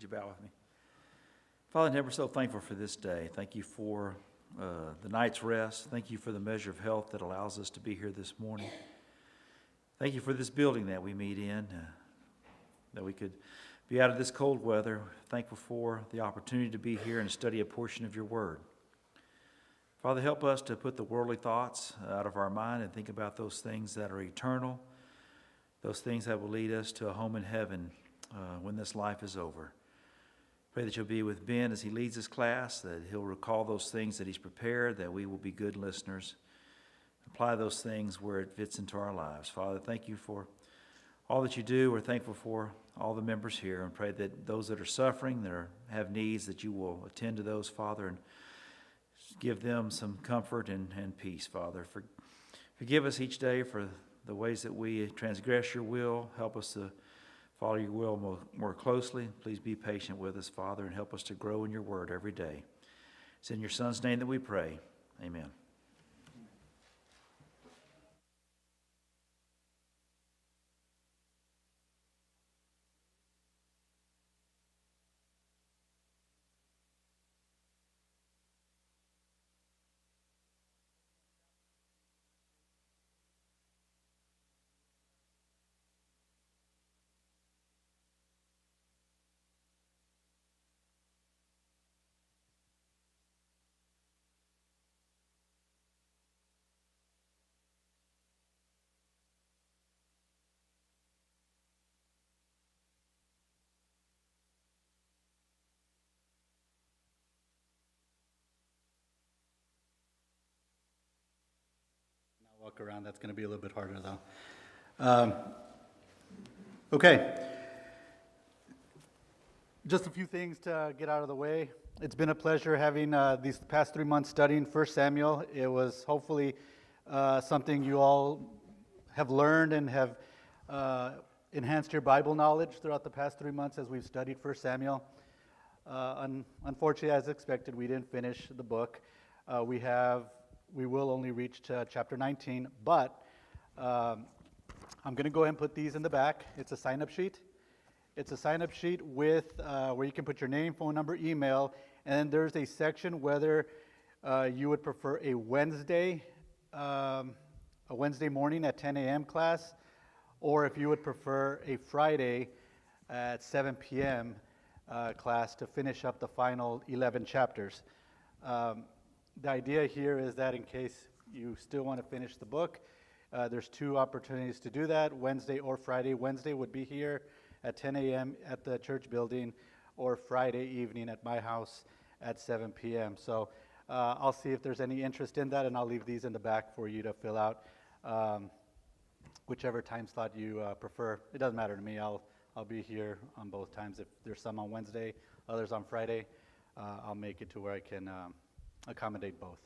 Would you bow with me? Father in heaven, we're so thankful for this day. Thank you for the night's rest. Thank you for the measure of health that allows us to be here this morning. Thank you for this building that we meet in, that we could be out of this cold weather. Thankful for the opportunity to be here and study a portion of your word. Father, help us to put the worldly thoughts out of our mind and think about those things that are eternal, those things that will lead us to a home in heaven when this life is over. Pray that you'll be with Ben as he leads his class, that he'll recall those things that he's prepared, that we will be good listeners. Apply those things where it fits into our lives. Father, thank you for all that you do. We're thankful for all the members here, and pray that those that are suffering, that have needs, that you will attend to those, Father, and give them some comfort and peace, Father. Forgive us each day for the ways that we transgress your will. Help us to follow your will more closely. Please be patient with us, Father, and help us to grow in your word every day. It's in your Son's name that we pray. Amen. Walk around. That's going to be a little bit harder, though. Okay. Just a few things to get out of the way. It's been a pleasure having these past 3 months studying 1 Samuel. It was hopefully something you all have learned and have enhanced your Bible knowledge throughout the past 3 months as we've studied 1 Samuel. Unfortunately, as expected, we didn't finish the book. We will only reach to chapter 19, but I'm going to go ahead and put these in the back. It's a sign-up sheet. It's a sign-up sheet with where you can put your name, phone number, email, and then there's a section whether you would prefer a Wednesday morning at 10 a.m. class, or if you would prefer a Friday at 7 p.m. Class to finish up the final 11 chapters. The idea here is that in case you still want to finish the book, there's 2 opportunities to do that, Wednesday or Friday. Wednesday would be here at 10 a.m. at the church building, or Friday evening at my house at 7 p.m. So I'll see if there's any interest in that, and I'll leave these in the back for you to fill out whichever time slot you prefer. It doesn't matter to me. I'll be here on both times. If there's some on Wednesday, others on Friday, I'll make it to where I can accommodate both.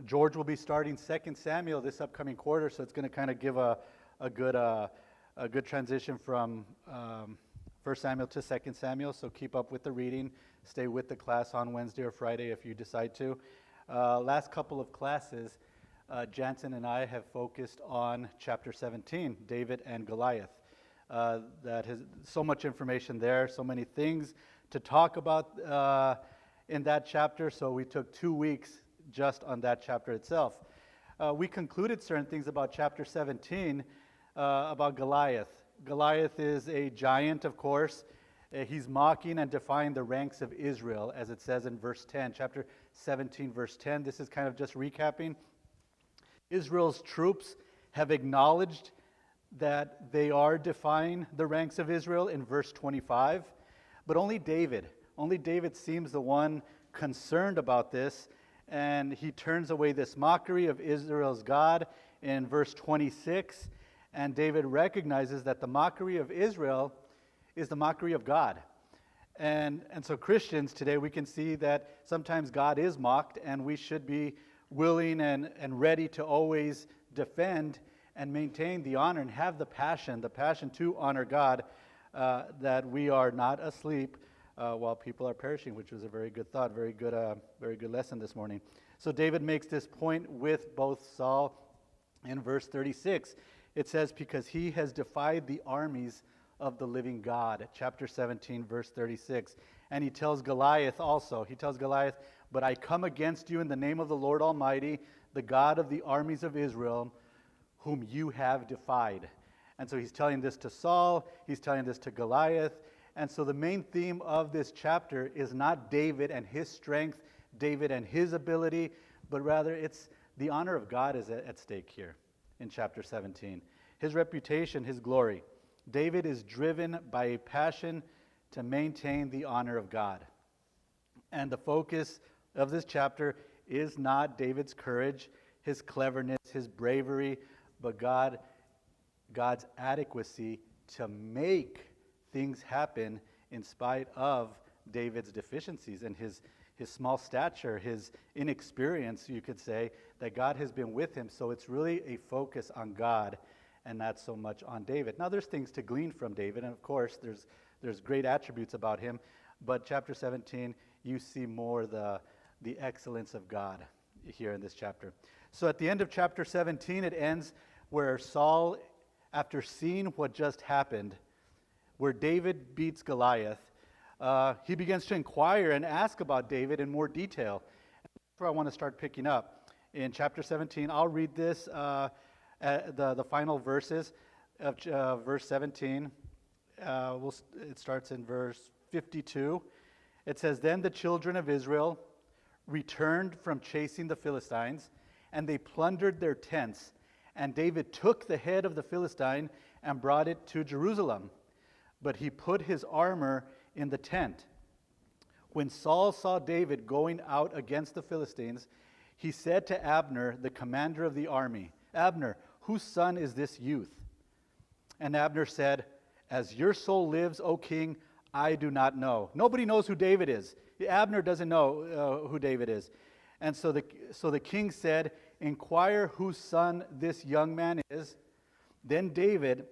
George will be starting 2 Samuel this upcoming quarter, so it's going to kind of give a good transition from 1 Samuel to 2 Samuel, so keep up with the reading. Stay with the class on Wednesday or Friday if you decide to. Last couple of classes, Jansen and I have focused on chapter 17, David and Goliath. That has so much information there, so many things to talk about in that chapter, so we took 2 weeks just on that chapter itself. We concluded certain things about chapter 17, about Goliath. Goliath is a giant, of course. He's mocking and defying the ranks of Israel, as it says in verse 10, chapter 17, verse 10. This is kind of just recapping. Israel's troops have acknowledged that they are defying the ranks of Israel in verse 25, but only David seems the one concerned about this, and he turns away this mockery of Israel's God in verse 26, and David recognizes that the mockery of Israel is the mockery of God. And so Christians today, we can see that sometimes God is mocked, and we should be willing and ready to always defend and maintain the honor and have the passion to honor God, that we are not asleep while people are perishing, which was a very good thought, very good lesson this morning. So David makes this point with both Saul in verse 36. It says, because he has defied the armies of the living God. Chapter 17, verse 36. And he tells Goliath also, but I come against you in the name of the Lord Almighty, the God of the armies of Israel, whom you have defied. And so he's telling this to Saul, he's telling this to Goliath. And so the main theme of this chapter is not David and his strength, David and his ability, but rather it's the honor of God is at stake here in chapter 17. His reputation, his glory. David is driven by a passion to maintain the honor of God. And the focus of this chapter is not David's courage, his cleverness, his bravery, but God's adequacy to make things happen in spite of David's deficiencies and his small stature, his inexperience, you could say, that God has been with him. So it's really a focus on God and not so much on David. Now there's things to glean from David, and of course there's great attributes about him, but chapter 17, you see more the excellence of God here in this chapter. So at the end of chapter 17, it ends where Saul, after seeing what just happened, where David beats Goliath, he begins to inquire and ask about David in more detail. That's where I want to start picking up. In chapter 17, I'll read this, the final verses of verse 17. It starts in verse 52. It says, Then the children of Israel returned from chasing the Philistines, and they plundered their tents. And David took the head of the Philistine and brought it to Jerusalem. But he put his armor in the tent. When Saul saw David going out against the Philistines, he said to Abner, the commander of the army, Abner, whose son is this youth? And Abner said, As your soul lives, O king, I do not know. Nobody knows who David is. Abner doesn't know who David is. And so the king said, Inquire whose son this young man is. Then David,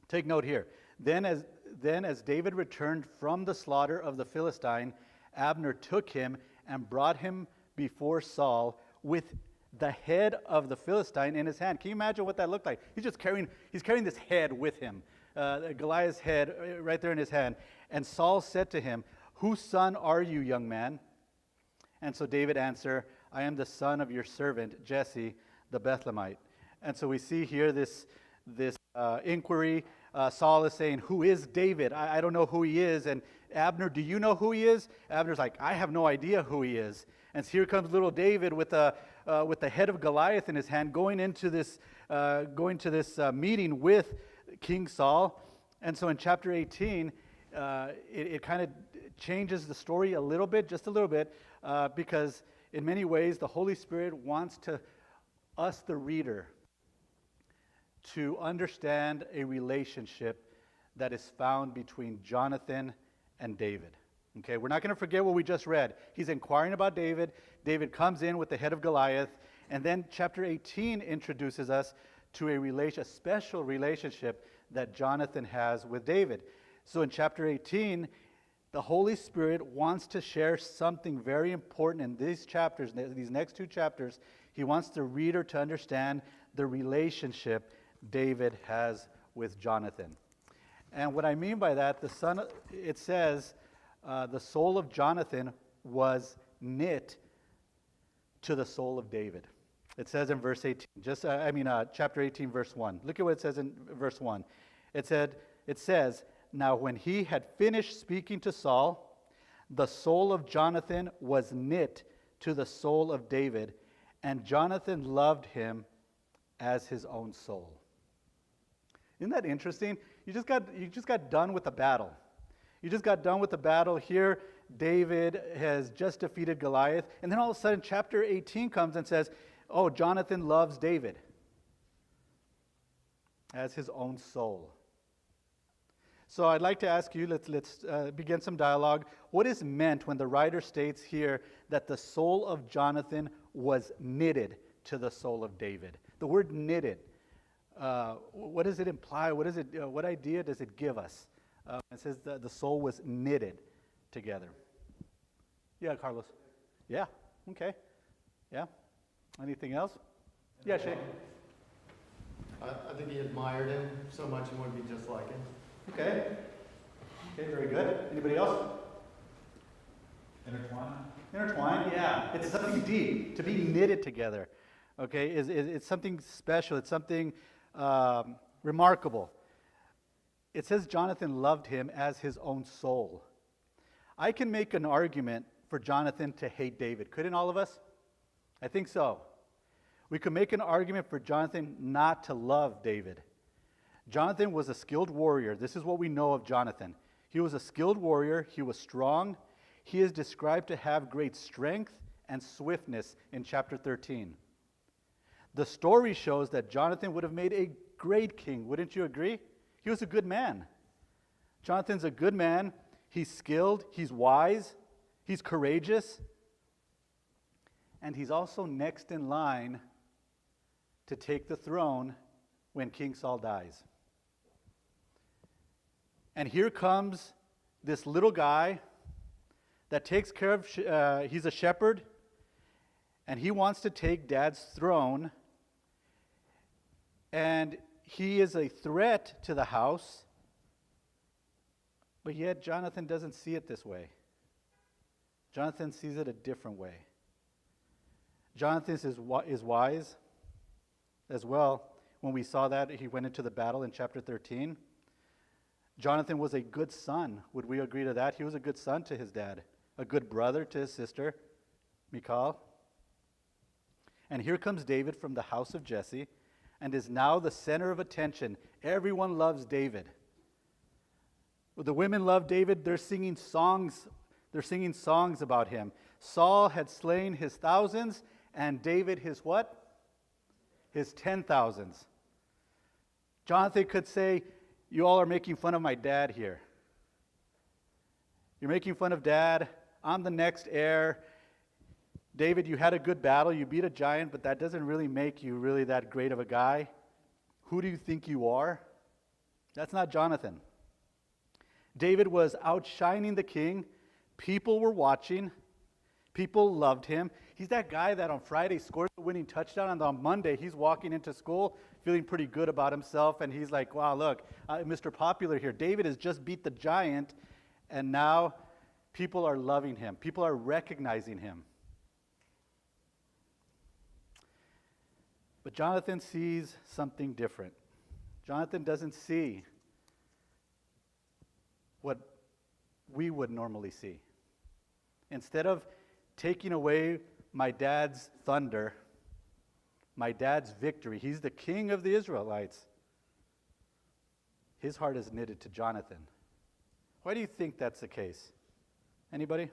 take note here, then as David returned from the slaughter of the Philistine, Abner took him and brought him before Saul with the head of the Philistine in his hand. Can you imagine what that looked like? He's carrying this head with him, Goliath's head right there in his hand. And Saul said to him, Whose son are you, young man? And so David answered, I am the son of your servant, Jesse, the Bethlehemite. And so we see here this inquiry. Saul is saying, who is David? I don't know who he is. And Abner, do you know who he is? Abner's like, I have no idea who he is. And so here comes little David with the head of Goliath in his hand, going to this meeting with King Saul. And so in chapter 18, it kind of changes the story a little bit, just a little bit, because in many ways the Holy Spirit wants us, the reader, to understand a relationship that is found between Jonathan and David. Okay, we're not going to forget what we just read. He's inquiring about David. David comes in with the head of Goliath. And then chapter 18 introduces us to a special relationship that Jonathan has with David. So in chapter 18, the Holy Spirit wants to share something very important in these chapters, these next two chapters. He wants the reader to understand the relationship David has with Jonathan. And what I mean by that, it says, the soul of Jonathan was knit to the soul of David. It says in verse 18, chapter 18, verse 1. Look at what it says in verse 1. It says, Now when he had finished speaking to Saul, the soul of Jonathan was knit to the soul of David, and Jonathan loved him as his own soul. Isn't that interesting? You just got done with the battle. You just got done with the battle. Here, David has just defeated Goliath. And then all of a sudden, chapter 18 comes and says, oh, Jonathan loves David as his own soul. So I'd like to ask you, let's begin some dialogue. What is meant when the writer states here that the soul of Jonathan was knitted to the soul of David? The word knitted, what does it imply? What idea does it give us? It says that the soul was knitted together. Yeah, Carlos. Yeah, okay. Yeah. Anything else? Yeah, Shay. I think he admired him so much he wanted to be just like him. Okay. Okay, very good. Anybody else? Intertwine? Intertwined, yeah. It's something deep, to be knitted together. Okay, it's something special. It's something remarkable. It says Jonathan loved him as his own soul. I can make an argument for Jonathan to hate David. Couldn't all of us? I think so. We could make an argument for Jonathan not to love David. Jonathan was a skilled warrior. This is what we know of Jonathan. He was a skilled warrior. He was strong. He is described to have great strength and swiftness in chapter 13. The story shows that Jonathan would have made a great king. Wouldn't you agree? He was a good man. Jonathan's a good man. He's skilled. He's wise. He's courageous. And he's also next in line to take the throne when King Saul dies. And here comes this little guy that takes care of, he's a shepherd, and he wants to take Dad's throne. And he is a threat to the house, but yet Jonathan doesn't see it this way. Jonathan sees it a different way. Jonathan is wise as well. When we saw that, he went into the battle in chapter 13. Jonathan was a good son. Would we agree to that? He was a good son to his dad, a good brother to his sister, Michal. And here comes David from the house of Jesse and is now the center of attention. Everyone loves David. The women love David. They're singing songs. They're singing songs about him. Saul had slain his thousands, and David his what? His 10,000s. Jonathan could say, you all are making fun of my dad here. You're making fun of Dad. I'm the next heir. David, you had a good battle. You beat a giant, but that doesn't really make you really that great of a guy. Who do you think you are? That's not Jonathan. David was outshining the king. People were watching. People loved him. He's that guy that on Friday scored the winning touchdown, and on Monday he's walking into school feeling pretty good about himself, and he's like, wow, look, Mr. Popular here. David has just beat the giant, and now people are loving him. People are recognizing him. But Jonathan sees something different. Jonathan doesn't see what we would normally see. Instead of taking away my dad's thunder, my dad's victory, he's the king of the Israelites, his heart is knitted to Jonathan. Why do you think that's the case? Anybody?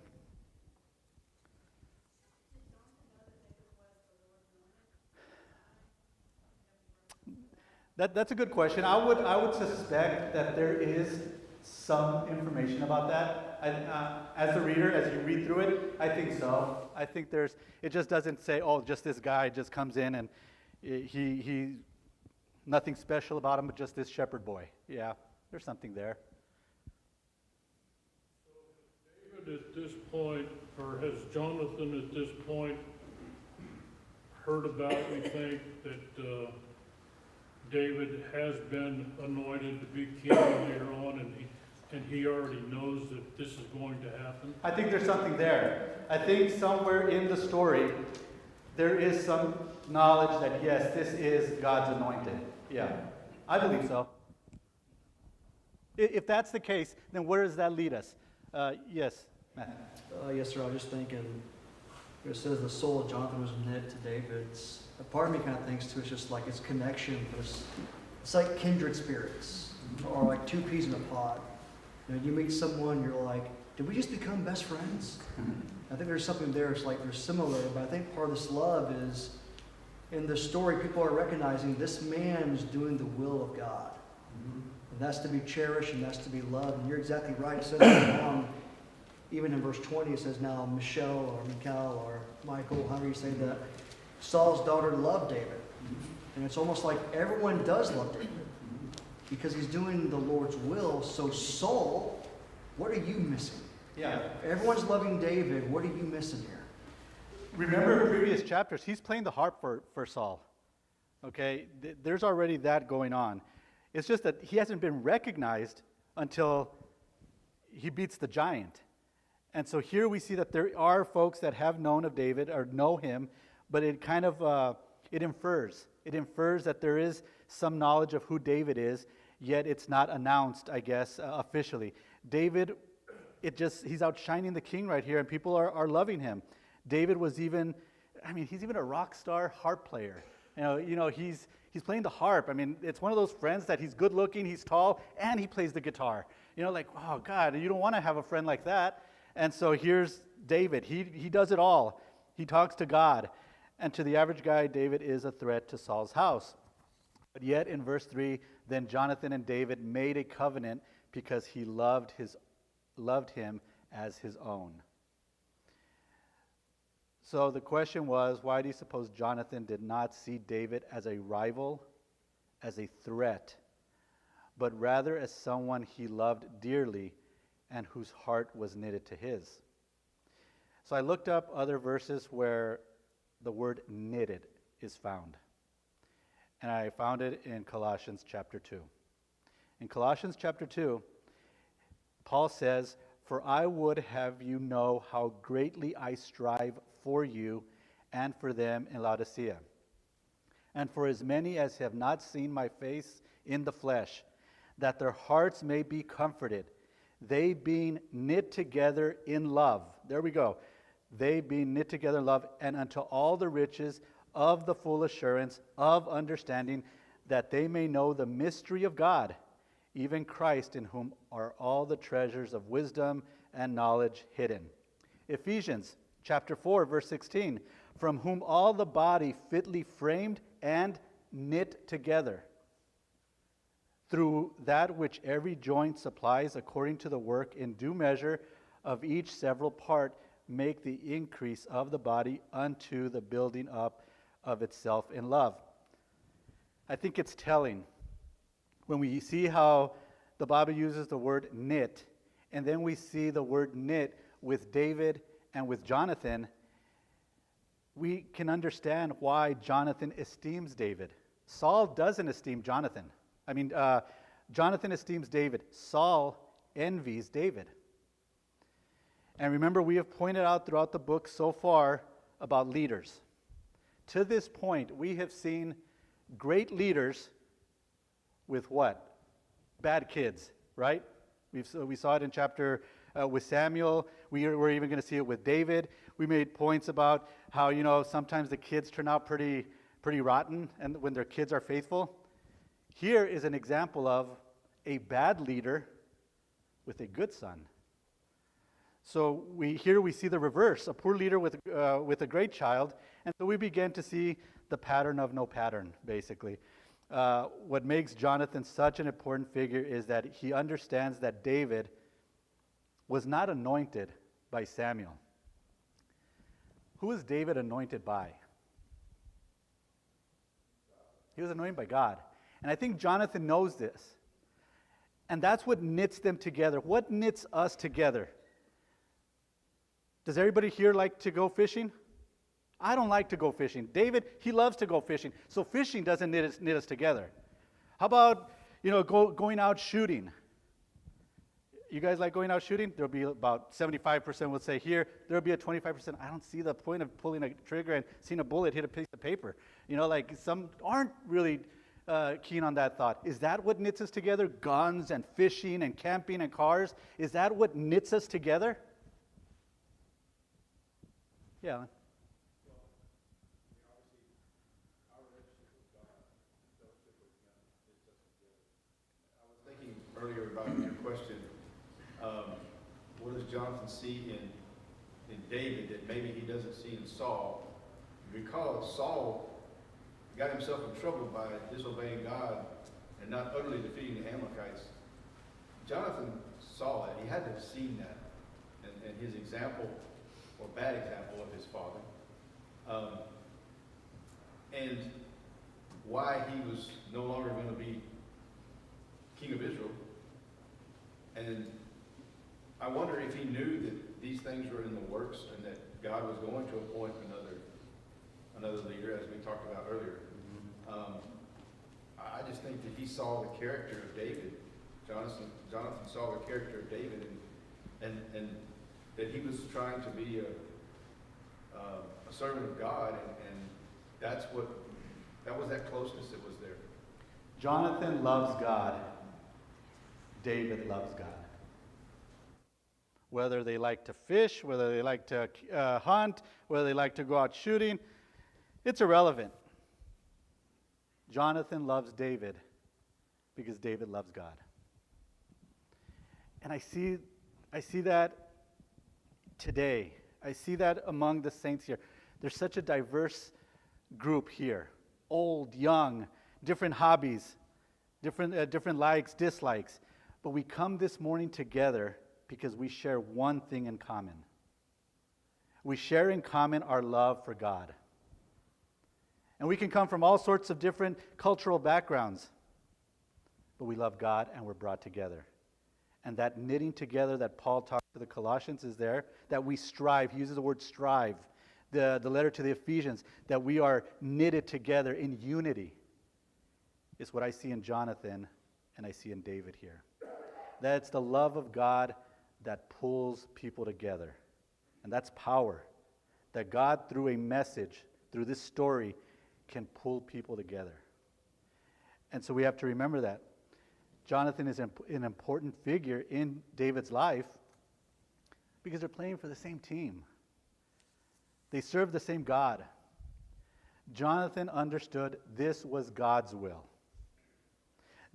That's a good question. I would suspect that there is some information about that. As a reader, as you read through it, I think so. I think it just doesn't say, oh, just this guy just comes in and he nothing special about him, but just this shepherd boy. Yeah, there's something there. So has David at this point, or has Jonathan at this point heard about, we think, that David has been anointed to be king later on, and he already knows that this is going to happen? I think there's something there. I think somewhere in the story, there is some knowledge that, yes, this is God's anointed. Yeah, I believe so. If that's the case, then where does that lead us? Yes, Matt. Yes, sir. I was just thinking, it says the soul of Jonathan was knit to David's. A part of me kind of thinks too, it's just like it's connection. It's like kindred spirits, or like two peas in a pod. You know, you meet someone, you're like, did we just become best friends? I think there's something there. It's like they're similar, but I think part of this love is in the story, people are recognizing this man is doing the will of God. And that's to be cherished and that's to be loved. And you're exactly right. It says down, even in verse 20, it says now Michelle or Michal or Michael, however you say that, Saul's daughter loved David. And it's almost like everyone does love David because he's doing the Lord's will. So Saul, what are you missing? Yeah. If everyone's loving David, what are you missing here? Remember in previous chapters, he's playing the harp for Saul. Okay, there's already that going on. It's just that he hasn't been recognized until he beats the giant. And so here we see that there are folks that have known of David or know him, but it kind of it infers that there is some knowledge of who David is, yet it's not announced, I guess, officially. David, he's outshining the king right here, and people are loving him. David was even, he's even a rock star harp player. He's playing the harp. It's one of those friends that he's good looking, he's tall, and he plays the guitar. Oh God, you don't want to have a friend like that. And so here's David. He does it all. He talks to God. And to the average guy, David is a threat to Saul's house. But yet in verse 3, then Jonathan and David made a covenant because he loved him as his own. So the question was, why do you suppose Jonathan did not see David as a rival, as a threat, but rather as someone he loved dearly and whose heart was knitted to his? So I looked up other verses where the word knitted is found. And I found it in Colossians chapter 2. In Colossians chapter 2, Paul says, "For I would have you know how greatly I strive for you and for them in Laodicea, and for as many as have not seen my face in the flesh, that their hearts may be comforted, they being knit together in love." There we go. They being knit together in love, and unto all the riches of the full assurance of understanding, that they may know the mystery of God, even Christ, in whom are all the treasures of wisdom and knowledge hidden. Ephesians chapter 4, verse 16, "From whom all the body fitly framed and knit together, through that which every joint supplies according to the work in due measure of each several part, make the increase of the body unto the building up of itself in love." I think it's telling when we see how the Bible uses the word knit, and then we see the word knit with David and with Jonathan, we can understand why Jonathan esteems David. Saul doesn't esteem Jonathan. Jonathan esteems David. Saul envies David. And remember, we have pointed out throughout the book so far about leaders. To this point, we have seen great leaders with what? Bad kids, right? We saw it in chapter with Samuel. We're even going to see it with David. We made points about how, sometimes the kids turn out pretty rotten, and when their kids are faithful. Here is an example of a bad leader with a good son. So here we see the reverse, a poor leader with a great child, and so we begin to see the pattern of no pattern, basically. What makes Jonathan such an important figure is that he understands that David was not anointed by Samuel. Who was David anointed by? He was anointed by God. And I think Jonathan knows this. And that's what knits them together. What knits us together? Does everybody here like to go fishing? I don't like to go fishing. David, he loves to go fishing. So fishing doesn't knit us together. How about, going out shooting? You guys like going out shooting? There'll be about 75% would say here. There'll be a 25%. I don't see the point of pulling a trigger and seeing a bullet hit a piece of paper. Some aren't really keen on that thought. Is that what knits us together? Guns and fishing and camping and cars? Is that what knits us together? Yeah. Alan. Thinking earlier about your question, what does Jonathan see in David that maybe he doesn't see in Saul? Because Saul got himself in trouble by disobeying God and not utterly defeating the Amalekites. Jonathan saw that. He had to have seen that. And his example, or bad example of his father, and why he was no longer going to be king of Israel. And I wonder if he knew that these things were in the works and that God was going to appoint another leader, as we talked about earlier. I just think that he saw the character of David Jonathan saw the character of David and that he was trying to be a servant of God, and that was that closeness that was there. Jonathan loves God. David loves God. Whether they like to fish, whether they like to hunt, whether they like to go out shooting, it's irrelevant. Jonathan loves David because David loves God. And I see that today. I see that among the saints here. There's such a diverse group here. Old, young, different hobbies, different likes, dislikes. But we come this morning together because we share one thing in common. We share in common our love for God. And we can come from all sorts of different cultural backgrounds, but we love God and we're brought together. And that knitting together that Paul talked to the Colossians is there, that we strive. He uses the word strive. The letter to the Ephesians, that we are knitted together in unity, is what I see in Jonathan and I see in David here. That it's the love of God that pulls people together. And that's power. That God, through a message, through this story, can pull people together. And so we have to remember that. Jonathan is an important figure in David's life because they're playing for the same team. They serve the same God. Jonathan understood this was God's will.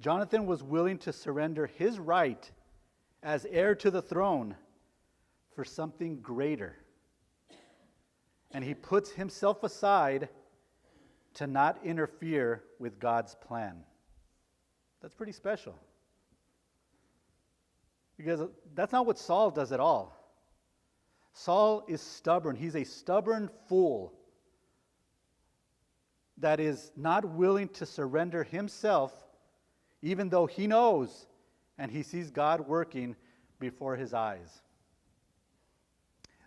Jonathan was willing to surrender his right as heir to the throne for something greater. And he puts himself aside to not interfere with God's plan. That's pretty special. Because that's not what Saul does at all. Saul is stubborn. He's a stubborn fool that is not willing to surrender himself, even though he knows and he sees God working before his eyes.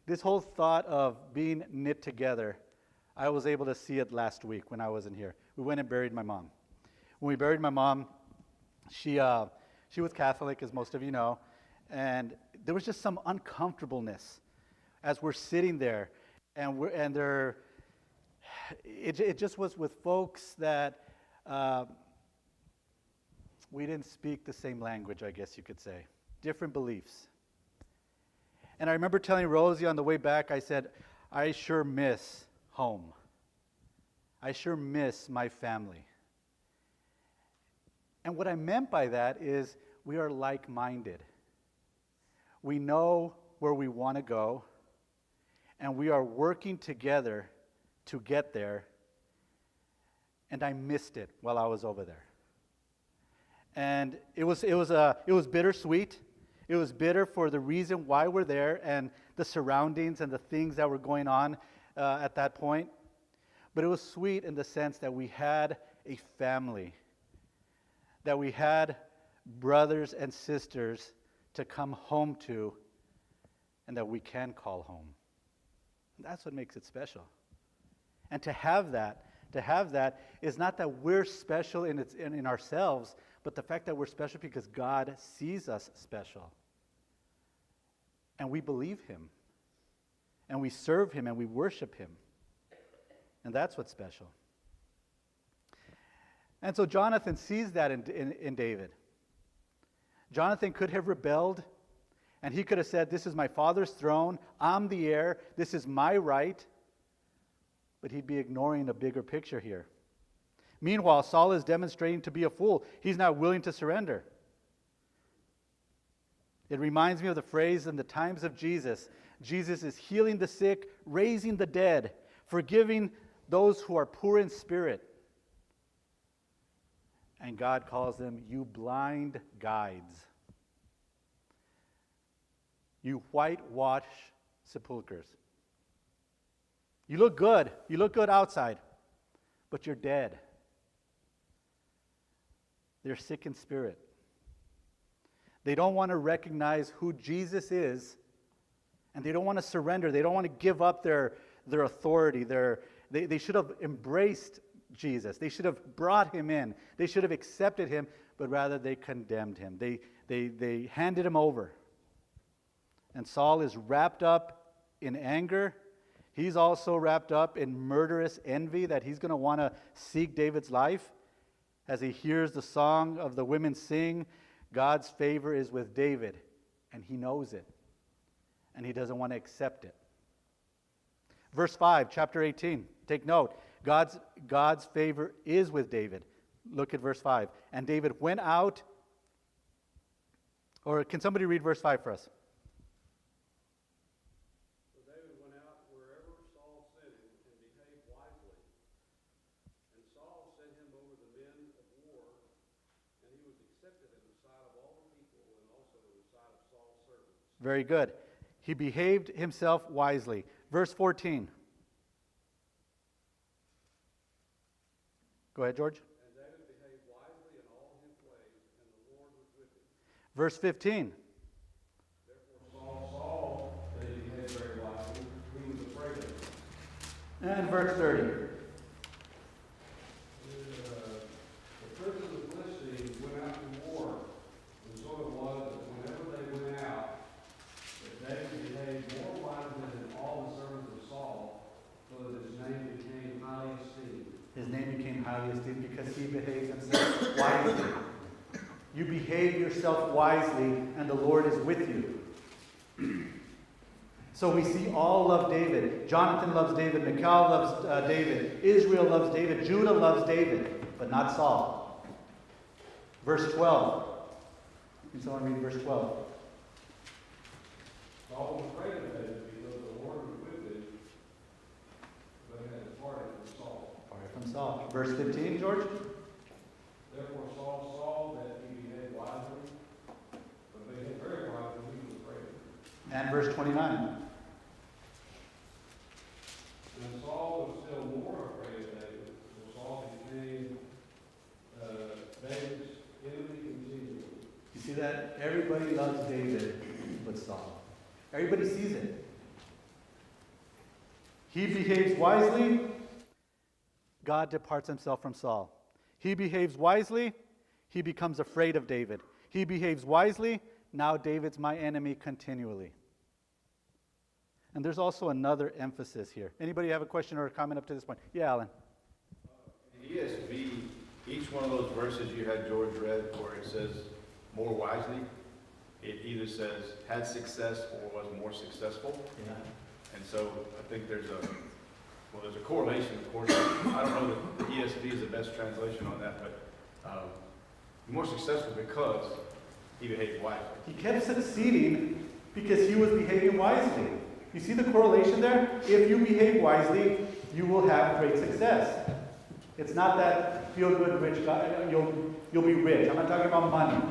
This whole thought of being knit together, I was able to see it last week when I wasn't here. We went and buried my mom. When we buried my mom, she was Catholic, as most of you know, and there was just some uncomfortableness as we're sitting there, it just was with folks that we didn't speak the same language, I guess you could say. Different beliefs. And I remember telling Rosie on the way back, I said, I sure miss home. I sure miss my family. And what I meant by that is we are like-minded. We know where we want to go, and we are working together to get there. And I missed it while I was over there. And it was bittersweet. It was bitter for the reason why we're there and the surroundings and the things that were going on at that point. But it was sweet in the sense that we had a family, that we had brothers and sisters to come home to, and that we can call home. That's what makes it special. And to have that is not that we're special in ourselves, but the fact that we're special because God sees us special. And we believe him. And we serve him and we worship him. And that's what's special. And so Jonathan sees that in David. Jonathan could have rebelled, and he could have said, this is my father's throne, I'm the heir, this is my right. But he'd be ignoring a bigger picture here. Meanwhile, Saul is demonstrating to be a fool. He's not willing to surrender. It reminds me of the phrase in the times of Jesus. Jesus is healing the sick, raising the dead, forgiving those who are poor in spirit. And God calls them, you blind guides. You whitewash sepulchres. You look good. You look good outside, but you're dead. They're sick in spirit. They don't want to recognize who Jesus is, and they don't want to surrender. They don't want to give up their authority. They should have embraced Jesus. They should have brought him in. They should have accepted him, but rather they condemned him. They handed him over. And Saul is wrapped up in anger. He's also wrapped up in murderous envy that he's going to want to seek David's life. As he hears the song of the women sing, God's favor is with David, and he knows it, and he doesn't want to accept it. Verse 5, chapter 18, take note. God's favor is with David. Look at verse 5. And David went out, or can somebody read verse 5 for us? So David went out wherever Saul sent him and behaved wisely. And Saul set him over the men of war, and he was accepted in the sight of all the people and also in the sight of Saul's servants. Very good. He behaved himself wisely. Verse 14. Go ahead, George. And David behaved wisely in all his ways, and the Lord was with him. Verse 15. Therefore Saul saw that he behaved very wisely. He was afraid of him. And verse 30. The princes of Philistine went out to war, and so it was that whenever they went out, that David behaved more wisely than all the servants of Saul, so that his name became highly esteemed. His name became highly esteemed because he behaved himself wisely. You behave yourself wisely, and the Lord is with you. So we see all love David. Jonathan loves David. Michal loves David. Israel loves David. Judah loves David, but not Saul. Verse 12. Can someone read verse 12? Saul was afraid of David because the Lord was with him, but had departed from Saul. Apart from Saul. Verse 15, George? Therefore Saul saw that he behaved wisely, but behaved very wisely, he was afraid of him. And verse 29. And Saul was still more afraid of David, so Saul became David's enemy continually. You see that? Everybody loves David but Saul. Everybody sees it. He behaves wisely, God departs himself from Saul. He behaves wisely, he becomes afraid of David. He behaves wisely, now David's my enemy continually. And there's also another emphasis here. Anybody have a question or a comment up to this point? Yeah, Alan. In the ESV, each one of those verses you had George read where it says more wisely, it either says had success or was more successful. Yeah. And so I think there's a correlation, of course. I don't know that the ESV is the best translation on that, but more successful because he behaved wisely. He kept succeeding because he was behaving wisely. You see the correlation there? If you behave wisely, you will have great success. It's not that feel-good rich guy, you'll be rich. I'm not talking about money.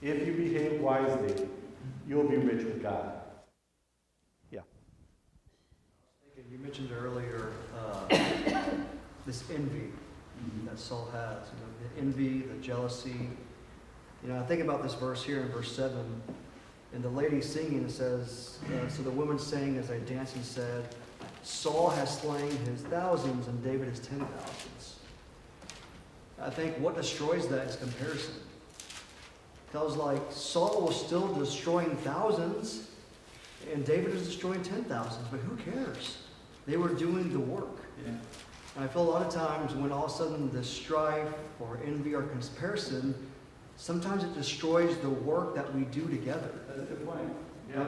If you behave wisely, you'll be rich with God. Yeah. You mentioned earlier this envy that Saul has. The envy, the jealousy. I think about this verse here in verse 7. And the lady singing, it says, so the woman sang as they danced and said, Saul has slain his thousands and David his 10,000s. I think what destroys that is comparison. Tells like Saul was still destroying thousands and David is destroying 10,000s, but who cares? They were doing the work. Yeah. And I feel a lot of times when all of a sudden the strife or envy or comparison, sometimes it destroys the work that we do together. That's a good point.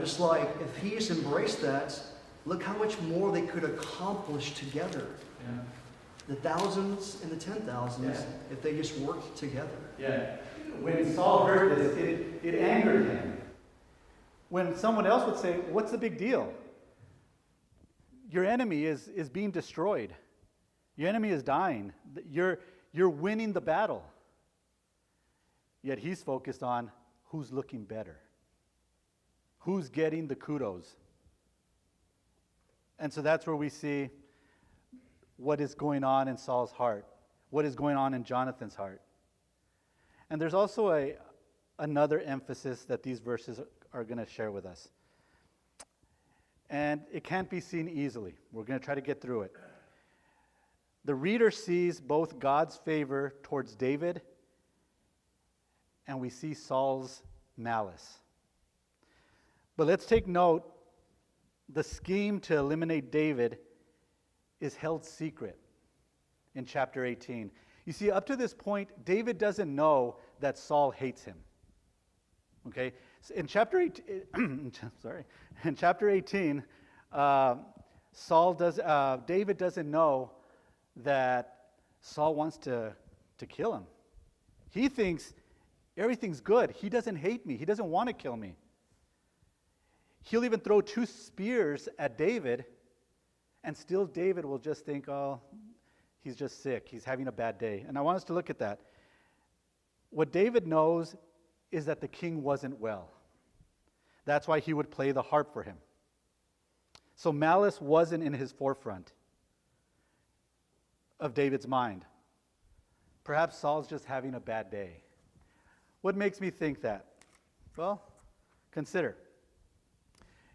Just like if he just embraced that, look how much more they could accomplish together. Yeah. The thousands and the 10,000s, Yeah. if they just worked together. Yeah. When Saul heard this, it angered him. When someone else would say, what's the big deal? Your enemy is being destroyed. Your enemy is dying. You're winning the battle. Yet he's focused on who's looking better. Who's getting the kudos. And so that's where we see what is going on in Saul's heart. What is going on in Jonathan's heart. And there's also another emphasis that these verses are going to share with us. And it can't be seen easily. We're going to try to get through it. The reader sees both God's favor towards David and we see Saul's malice. But let's take note, the scheme to eliminate David is held secret in chapter 18. You see, up to this point, David doesn't know that Saul hates him. Okay? So in chapter 18, in chapter 18, David doesn't know that Saul wants to kill him. He thinks everything's good. He doesn't hate me. He doesn't want to kill me. He'll even throw 2 spears at David, and still David will just think, oh, he's just sick. He's having a bad day. And I want us to look at that. What David knows is that the king wasn't well. That's why he would play the harp for him. So malice wasn't in his forefront of David's mind. Perhaps Saul's just having a bad day. What makes me think that? Well, consider.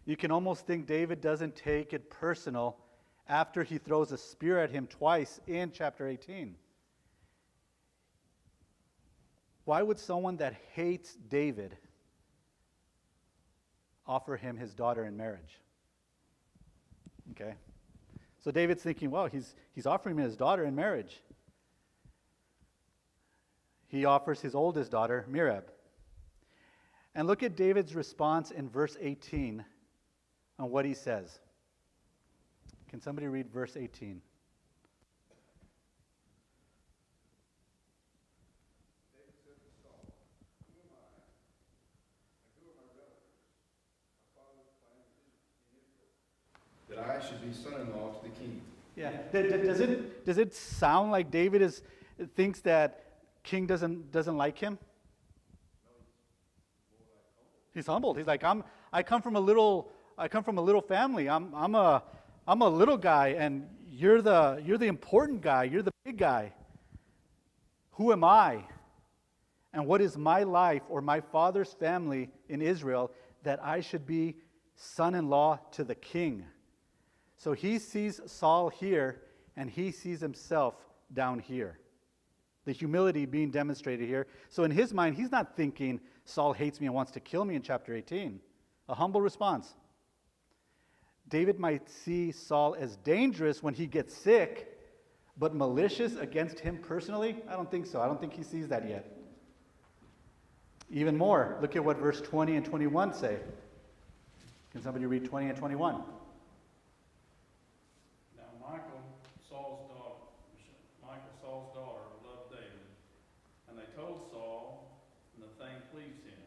You can almost think David doesn't take it personal after he throws a spear at him twice in chapter 18. Why would someone that hates David offer him his daughter in marriage? Okay. So David's thinking, well, he's offering me his daughter in marriage. He offers his oldest daughter, Merab. And look at David's response in verse 18 on what he says. Can somebody read verse 18? That I should be son-in-law to the king. Yeah. Does it sound like David thinks that king doesn't like him? He's humbled. He's like, I come from a little family. I'm a little guy, and you're the important guy. You're the big guy. Who am I? And what is my life or my father's family in Israel that I should be son-in-law to the king? So he sees Saul here, and he sees himself down here. The humility being demonstrated here. So in his mind, he's not thinking, Saul hates me and wants to kill me in chapter 18. A humble response. David might see Saul as dangerous when he gets sick, but malicious against him personally? I don't think so. I don't think he sees that yet. Even more, look at what verse 20 and 21 say. Can somebody read 20 and 21? Michal, Saul's daughter, loved David, and they told Saul, and the thing pleased him.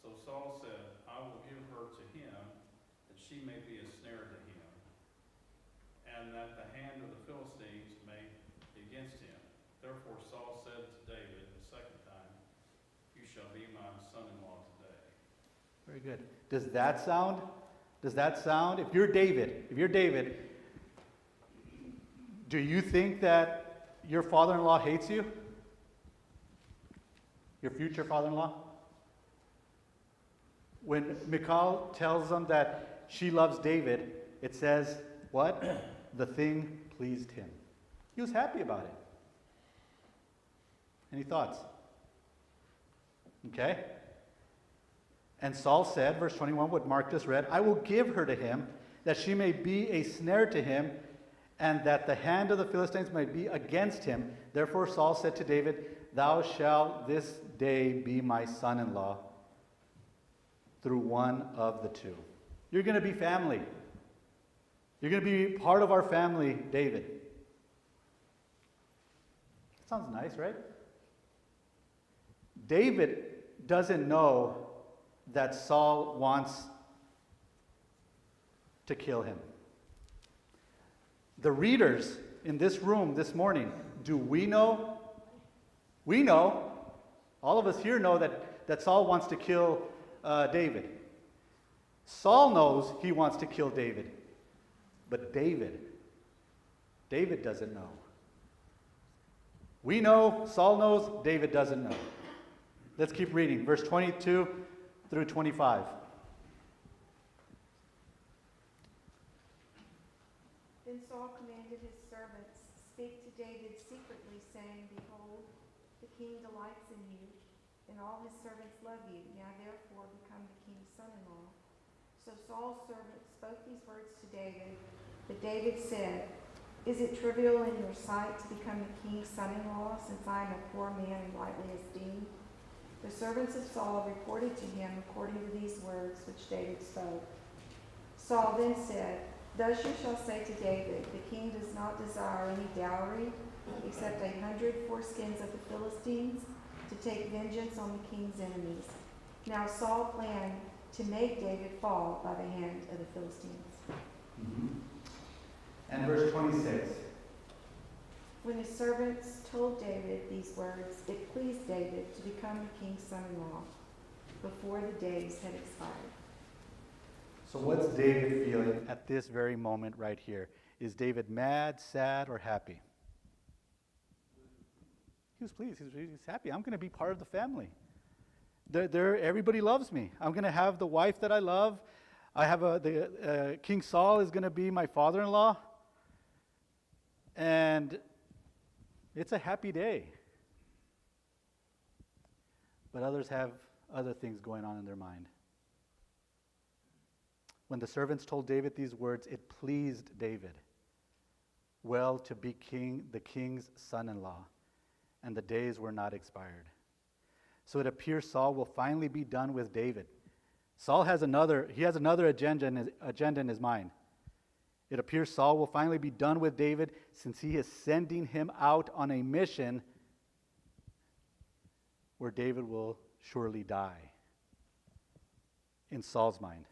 So Saul said, I will give her to him, that she may be a snare to him, and that the hand of the Philistines may be against him. Therefore Saul said to David the second time, you shall be my son-in-law today. Very good. Does that sound? If you're David, do you think that your father-in-law hates you? Your future father-in-law? When Michal tells them that she loves David, it says, what? The thing pleased him. He was happy about it. Any thoughts? Okay. And Saul said, verse 21, what Mark just read, I will give her to him, that she may be a snare to him, and that the hand of the Philistines might be against him. Therefore Saul said to David, thou shalt this day be my son-in-law through one of the two. You're going to be family. You're going to be part of our family, David. Sounds nice, right? David doesn't know that Saul wants to kill him. The readers in this room this morning, do we know? We know. All of us here know that Saul wants to kill David. Saul knows he wants to kill David. But David doesn't know. We know, Saul knows, David doesn't know. Let's keep reading. Verse 22 through 25. Then Saul commanded his servants, speak to David secretly, saying, Behold, the king delights in you, and all his servants love you. Now therefore become the king's son-in-law. So Saul's servant spoke these words to David, but David said, Is it trivial in your sight to become the king's son-in-law, since I am a poor man and lightly esteemed? The servants of Saul reported to him according to these words which David spoke. Saul then said, Thus you shall say to David, The king does not desire any dowry, except 100 foreskins of the Philistines, to take vengeance on the king's enemies. Now Saul planned to make David fall by the hand of the Philistines. And verse 26. When his servants told David these words, it pleased David to become the king's son-in-law before the days had expired. So what's David feeling at this very moment right here? Is David mad, sad, or happy? He was pleased. He's happy. I'm going to be part of the family. Everybody loves me. I'm going to have the wife that I love. I have King Saul is going to be my father-in-law. And it's a happy day. But others have other things going on in their mind. When the servants told David these words, it pleased David well to be the king's son-in-law, and the days were not expired. So it appears Saul will finally be done with David. Saul has another agenda in his mind. It appears Saul will finally be done with David, since he is sending him out on a mission where David will surely die, in Saul's mind.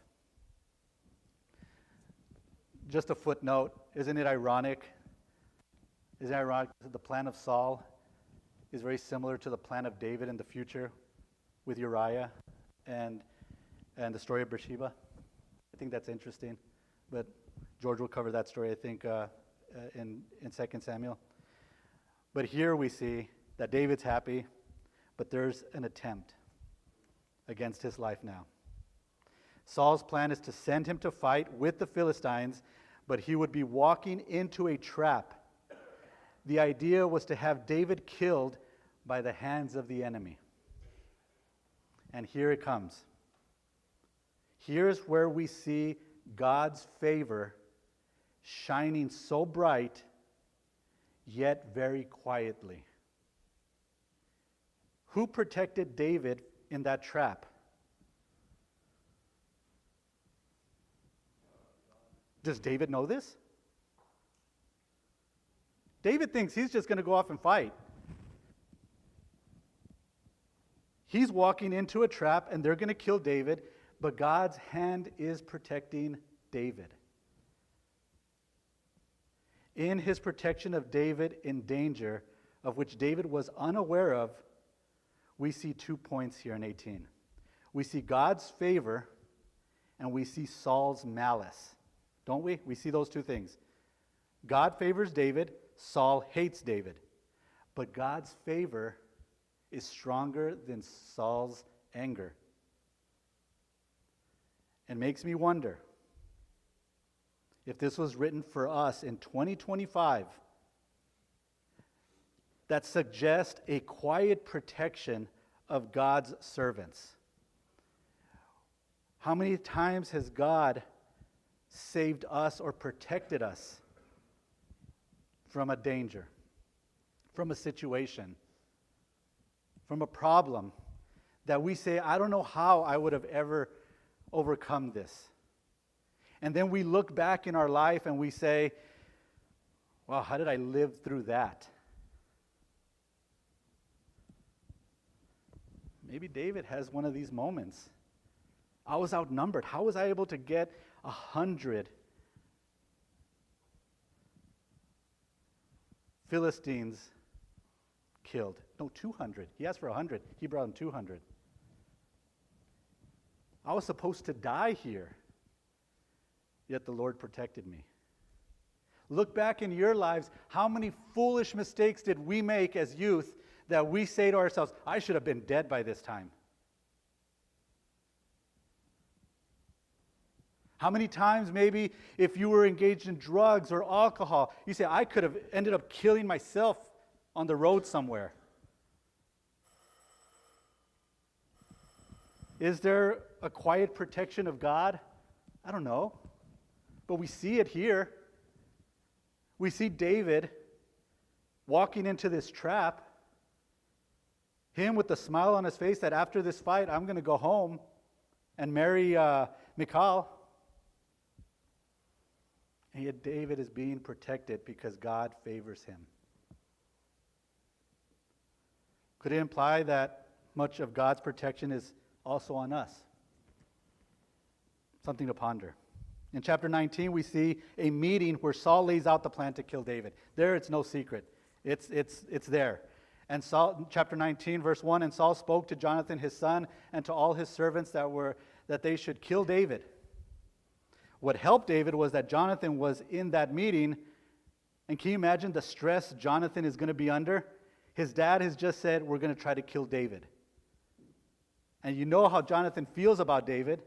Just a footnote, isn't it ironic? Isn't it ironic that the plan of Saul is very similar to the plan of David in the future with Uriah and the story of Bathsheba? I think that's interesting, but George will cover that story, I think, in 2 Samuel. But here we see that David's happy, but there's an attempt against his life now. Saul's plan is to send him to fight with the Philistines, but he would be walking into a trap. The idea was to have David killed by the hands of the enemy. And here it comes. Here's where we see God's favor shining so bright, yet very quietly. Who protected David in that trap? Does David know this? David thinks he's just going to go off and fight. He's walking into a trap and they're going to kill David, but God's hand is protecting David. In his protection of David in danger, of which David was unaware of, we see 2 points here in 18. We see God's favor and we see Saul's malice. Don't we? We see those two things. God favors David, Saul hates David. But God's favor is stronger than Saul's anger. And makes me wonder if this was written for us in 2025, that suggests a quiet protection of God's servants. How many times has God saved us or protected us from a danger, from a situation, from a problem that we say, I don't know how I would have ever overcome this. And then we look back in our life and we say, well, how did I live through that? Maybe David has one of these moments. I was outnumbered. How was I able to get 100 Philistines killed? No, 200. He asked for 100. He brought him 200. I was supposed to die here, yet the Lord protected me. Look back in your lives. How many foolish mistakes did we make as youth that we say to ourselves, I should have been dead by this time? How many times maybe if you were engaged in drugs or alcohol, you say, I could have ended up killing myself on the road somewhere. Is there a quiet protection of God? I don't know. But we see it here. We see David walking into this trap. Him with the smile on his face that after this fight, I'm going to go home and marry Michal. And yet David is being protected because God favors him. Could it imply that much of God's protection is also on us? Something to ponder. In chapter 19, we see a meeting where Saul lays out the plan to kill David. There, it's no secret. It's there. And Saul, chapter 19, verse 1, and Saul spoke to Jonathan his son and to all his servants that they should kill David. What helped David was that Jonathan was in that meeting. And can you imagine the stress Jonathan is going to be under? His dad has just said, we're going to try to kill David. And you know how Jonathan feels about David.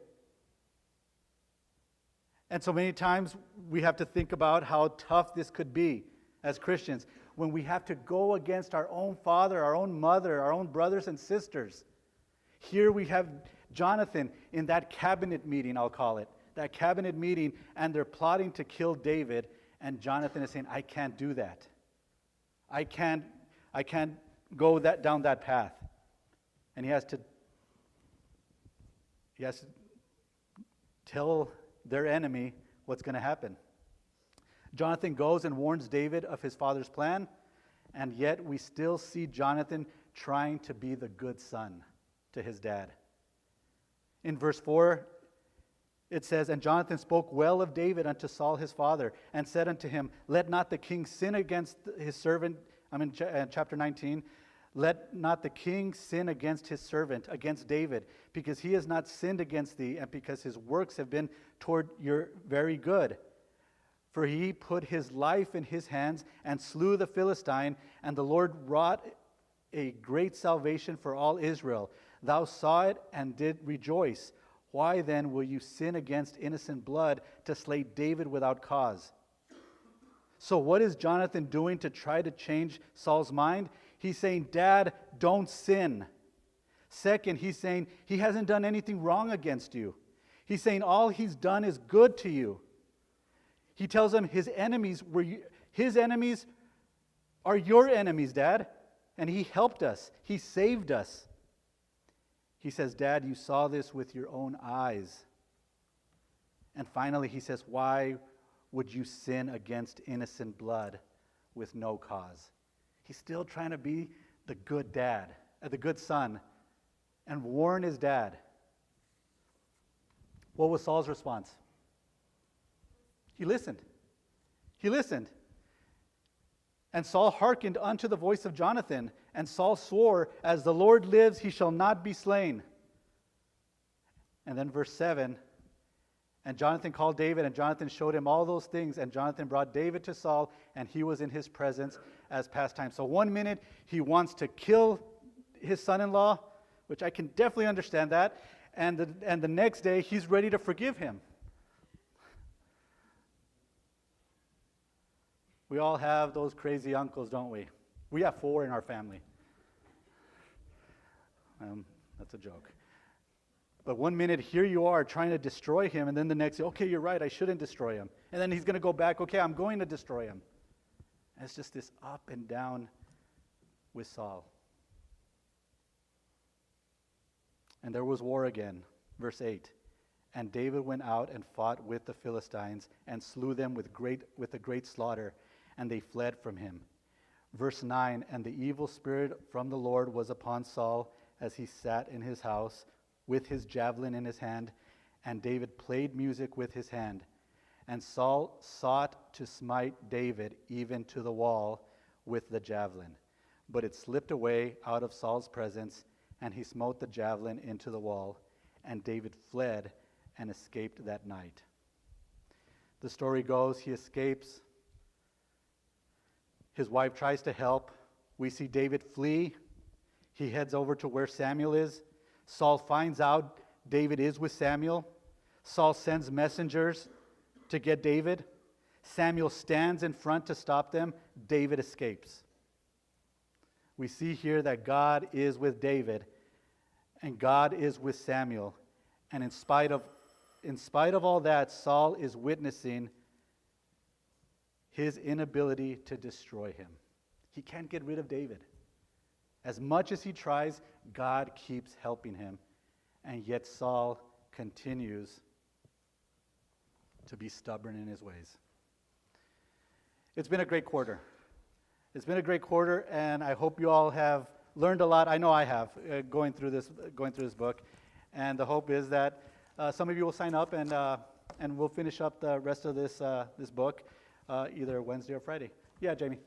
And so many times we have to think about how tough this could be as Christians when we have to go against our own father, our own mother, our own brothers and sisters. Here we have Jonathan in that cabinet meeting, I'll call it, that cabinet meeting, and they're plotting to kill David, and Jonathan is saying, I can't do that. I can't go down that path. And he has to tell their enemy what's going to happen. Jonathan goes and warns David of his father's plan, and yet we still see Jonathan trying to be the good son to his dad. In verse 4, it says, and Jonathan spoke well of David unto Saul his father, and said unto him, let not the king sin against his servant. Chapter 19, let not the king sin against his servant, against David, because he has not sinned against thee, and because his works have been toward your very good. For he put his life in his hands and slew the Philistine, and the Lord wrought a great salvation for all Israel. Thou saw it and did rejoice. Why then will you sin against innocent blood to slay David without cause? So what is Jonathan doing to try to change Saul's mind? He's saying, Dad, don't sin. Second, he's saying he hasn't done anything wrong against you. He's saying all he's done is good to you. He tells him his enemies are your enemies, Dad. And he helped us. He saved us. He says, Dad, you saw this with your own eyes. And finally, he says, why would you sin against innocent blood with no cause? He's still trying to be the good dad, the good son, and warn his dad. What was Saul's response? He listened. He listened. And Saul hearkened unto the voice of Jonathan, and Saul swore, as the Lord lives, he shall not be slain. And then verse 7, and Jonathan called David, and Jonathan showed him all those things, and Jonathan brought David to Saul, and he was in his presence as pastime. So 1 minute, he wants to kill his son-in-law, which I can definitely understand that, and the next day, he's ready to forgive him. We all have those crazy uncles, don't we? We have 4 in our family. That's a joke. But 1 minute, here you are trying to destroy him, and then the next, okay, you're right, I shouldn't destroy him. And then he's going to go back, okay, I'm going to destroy him. And it's just this up and down with Saul. And there was war again, verse 8. And David went out and fought with the Philistines and slew them with a great slaughter, and they fled from him. Verse 9, and the evil spirit from the Lord was upon Saul as he sat in his house with his javelin in his hand, and David played music with his hand. And Saul sought to smite David even to the wall with the javelin. But it slipped away out of Saul's presence, and he smote the javelin into the wall, and David fled and escaped that night. The story goes, he escapes. His wife tries to help. We see David flee. He heads over to where Samuel is. Saul finds out David is with Samuel. Saul sends messengers to get David. Samuel stands in front to stop them. David escapes. We see here that God is with David and God is with Samuel. And in spite of all that, Saul is witnessing his inability to destroy him. He can't get rid of David. As much as he tries, God keeps helping him. And yet Saul continues to be stubborn in his ways. It's been a great quarter. It's been a great quarter, and I hope you all have learned a lot. I know I have, going through this book. And the hope is that some of you will sign up, and we'll finish up the rest of this book either Wednesday or Friday. Yeah, Jamie.